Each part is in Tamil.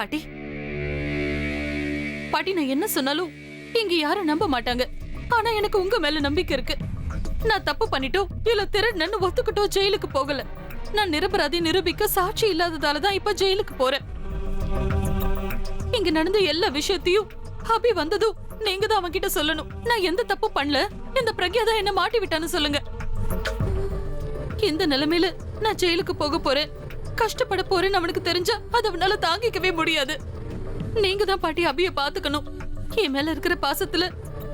பாட்டி பாட்டி, நான் என்ன சொன்னாலும் இங்க யாரும் நம்ப மாட்டாங்க. ஆனா எனக்கு உங்க மேல நம்பிக்கை இருக்கு. நான் தப்பு பண்ணிட்டோம் இல்ல திருடனன்னு ஒத்துக்கிட்டோ ஜெயிலுக்கு போகல. நான் நிரபராதி நிரூபிக்க சாட்சி இல்லாததாலதான் இப்ப ஜெயிலுக்கு போறேன். இங்க நடந்த எல்லா விஷயத்தையும் அபி வந்ததும் நீங்க தான் அவன் கிட்ட சொல்லணும். நான் எந்த தப்பு பண்ணல, இந்த பிரக்யா தான் என்ன மாட்டி விட்டான்னு சொல்லுங்க. இந்த நிலைமையில நான் ஜெயிலுக்கு போக போறேன், கஷ்டப்பட போறேன்னு அவனுக்கு தெரிஞ்சா அது அவனால தாங்கிக்கவே முடியாது. நீங்க தான் பாட்டி அபிய பாத்துக்கணும். என் மேல இருக்கிற பாசத்துல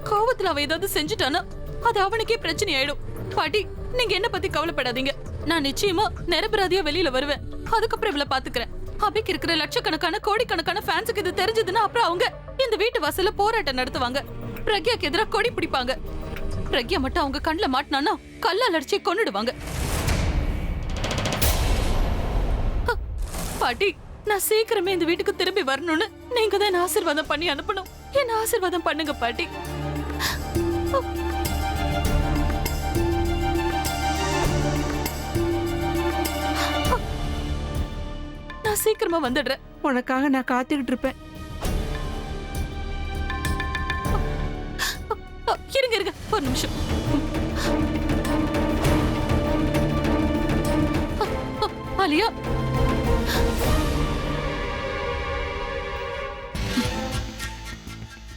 கோவத்துல அவன் ஏதாவது செஞ்சுட்டானா அது அவனுக்கே பிரச்சனை ஆயிடும். பாட்டி, நீங்க என்ன பத்தி கவலைப்படாதீங்க. நான் நிச்சயமா நிரபராதியா வெளியில வருவேன். அதுக்கப்புறம் இவளை பாத்துக்கிறேன். அபிக்கு இருக்கிற லட்சக்கணக்கான கோடிக்கணக்கான ஃபேன்ஸுக்கு இது தெரிஞ்சதுன்னா அப்புறம் அவங்க இந்த வீட்டு வாசல்ல போராட்டம் நடத்துவாங்க. பிரக்யாக்கு எதிராக கொடி பிடிப்பாங்க. பிரக்யா மட்டும் அவங்க கண்ணுல மாட்டினானா கல்லால் அடிச்சு கொன்னுடுவாங்க. பாட்டி, நான் சீக்கிரமே இந்த வீட்டுக்கு திரும்பி வரணும்னு நீங்க தான் என்ன ஆசீர்வாதம் பண்ணி அனுப்பணும். என்ன ஆசீர்வாதம் பண்ணுங்க பாட்டி. நான் சீக்கிரமா வந்துடுறேன். உனக்காக நான் காத்துக்கிட்டு இருப்பேன். இருங்க இருங்க ஒரு நிமிஷம். ஆலியா,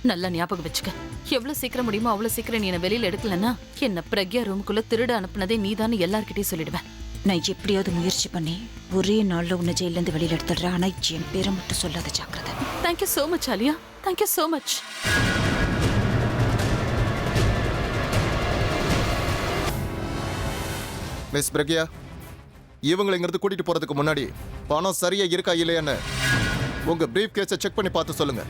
நல்லா ஞாபகம் வச்சுக்க. எவ்வளவு சீக்கிரம் முடியுமோ அவ்வளவு சீக்கிரம் நீ என்ன வெளியில எடுக்கலன்னா என்ன பிரக்யா ரூமுக்குள்ள திருட அனுப்புனதே நீதான்னு எல்லார்கிட்டயும் சொல்லிடுவேன். நான் எப்படியாவது முயற்சி பண்ணி ஒரே நாள்ல உன்னை ஜெயில இருந்து வெளியில எடுத்துடுறேன். ஆனா என் பேரை மட்டும் சொல்லாத, ஜாக்கிரதை. Thank you so much Alia, thank you so much. Miss Pragya, இவங்களை இங்கிருந்து கூட்டிட்டு போறதுக்கு முன்னாடி பணம் சரியா இருக்கா இல்லையான்னு உங்க பிரீஃப் கேஸை செக் பண்ணி பார்த்து சொல்லுங்க.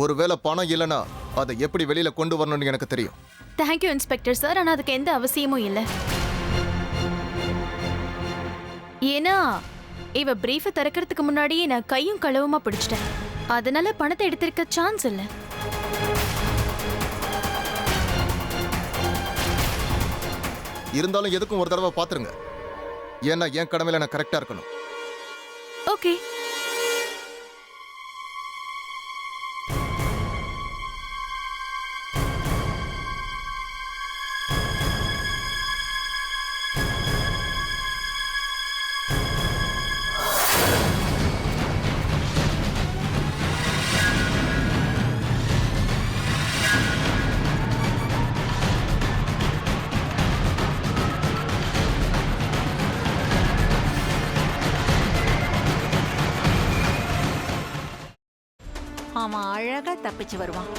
ஒருவேளை பணம் இல்லைன்னா அதை எப்படி வெளியில கொண்டு வரணும்னு எனக்கு தெரியும். Thank you inspector sir. ஆனா அதுக்கு எந்த அவசியமும் இல்லை. ஏன்னா இவ பிரீஃபை திறக்கிறதுக்கு முன்னாடியே நான் கையும் களவுமா பிடிச்சிட்டேன். அதனால பணத்தை எடுத்திருக்க சான்ஸ் இல்லை. இருந்தாலும் எதுக்கும் ஒரு தடவை பாத்துருங்க. ஏன்னா என் கடமையில நான் கரெக்டா இருக்கணும். ஓகே. அவன் அழகா தப்பிச்சு வருவான்.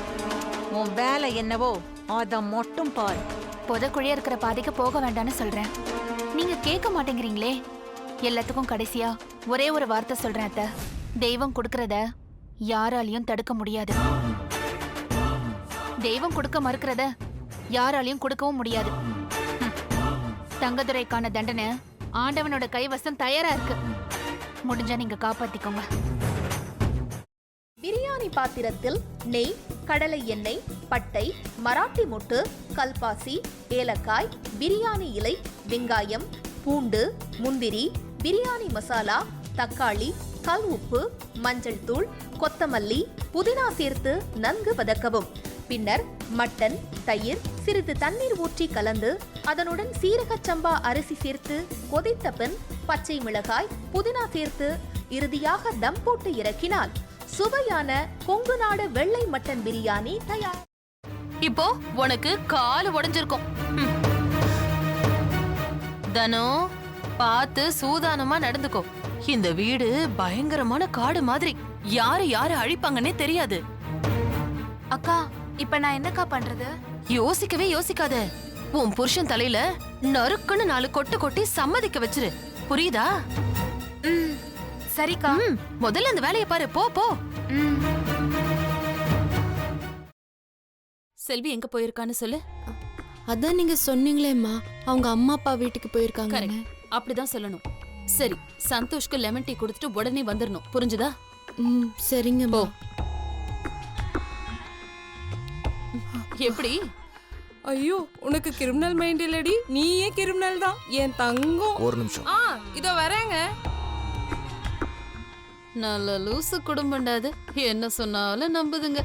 உன் வேலை என்னவோ அத மட்டும் பாரு. புதக்குழியா இருக்கிற பாதைக்கு போக வேண்டாம்னு சொல்றேன். நீங்க கேட்க மாட்டேங்கிறீங்களே. எல்லாத்துக்கும் கடைசியா ஒரே ஒரு வார்த்தை சொல்றேன் அத்தை. தெய்வம் கொடுக்கறத யாராலையும் தடுக்க முடியாது. தெய்வம் கொடுக்க மறுக்கிறத யாராலையும் கொடுக்கவும் முடியாது. தங்கதுரைக்கான தண்டனை ஆண்டவனோட கைவசம் தயாரா இருக்கு. முடிஞ்சா நீங்க காப்பாத்திக்கோங்க. பிரியாணி பாத்திரத்தில் நெய், கடலை எண்ணெய், பட்டை, மராட்டி மொட்டு, கல்பாசி, ஏலக்காய், பிரியாணி இலை, வெங்காயம், பூண்டு, முந்திரி, பிரியாணி மசாலா, தக்காளி, கல் உப்பு, மஞ்சள் தூள், கொத்தமல்லி, புதினா சேர்த்து நன்கு வதக்கவும். பின்னர் மட்டன், தயிர், சிறிது தண்ணீர் ஊற்றி கலந்து அதனுடன் சீரக சம்பா அரிசி சேர்த்து கொதித்த பின் பச்சை மிளகாய், புதினா சேர்த்து இறுதியாக தம் போட்டு இறக்கினால் சுவையான கொங்கு நாடு வெள்ளை மட்டன் பிரியாணி தயார். இப்போ உனக்கு கால் உடைஞ்சிருக்கும். தனோ, பார்த்து சூதானமா நடந்துக்கோ. இந்த வீடு பயங்கரமான காடு மாதிரி. யாரு யாரு அழிப்பாங்கன்னே தெரியாது. அக்கா, இப்ப நான் என்னக்கா பண்றது? யோசிக்கவே யோசிக்காத. உன் புருஷன் தலையில நறுக்குன்னு 4 கொட்டு கொட்டி சம்மதிக்க வச்சிரு. புரியுதா? சரிக்கா. முதல்ல அந்த வேலையை பாரு. போ போ. செல்வி எங்க போயிருக்கான்னு சொல்லு. அதான் நீங்க சொன்னீங்களேம்மா, அவங்க அம்மா அப்பா வீட்டுக்கு போயிருக்காங்க. அப்படிதான் சொல்லணும். சரி, சந்தோஷ்க்கு லெமன் டீ கொடுத்துட்டு உடனே வந்துடணும். புரிஞ்சுதா? சரிங்க. போ. எப்படி? ஐயோ, உனக்கு கிரிமினல் மைண்ட் இல்லடி, நீயே கிரிமினல் தான் என் தங்கம். ஒரு நிமிஷம். இதோ வரேங்க. நல்ல லூசு குடும்பம்டாது என்ன சொன்னாலும் நம்புதுங்க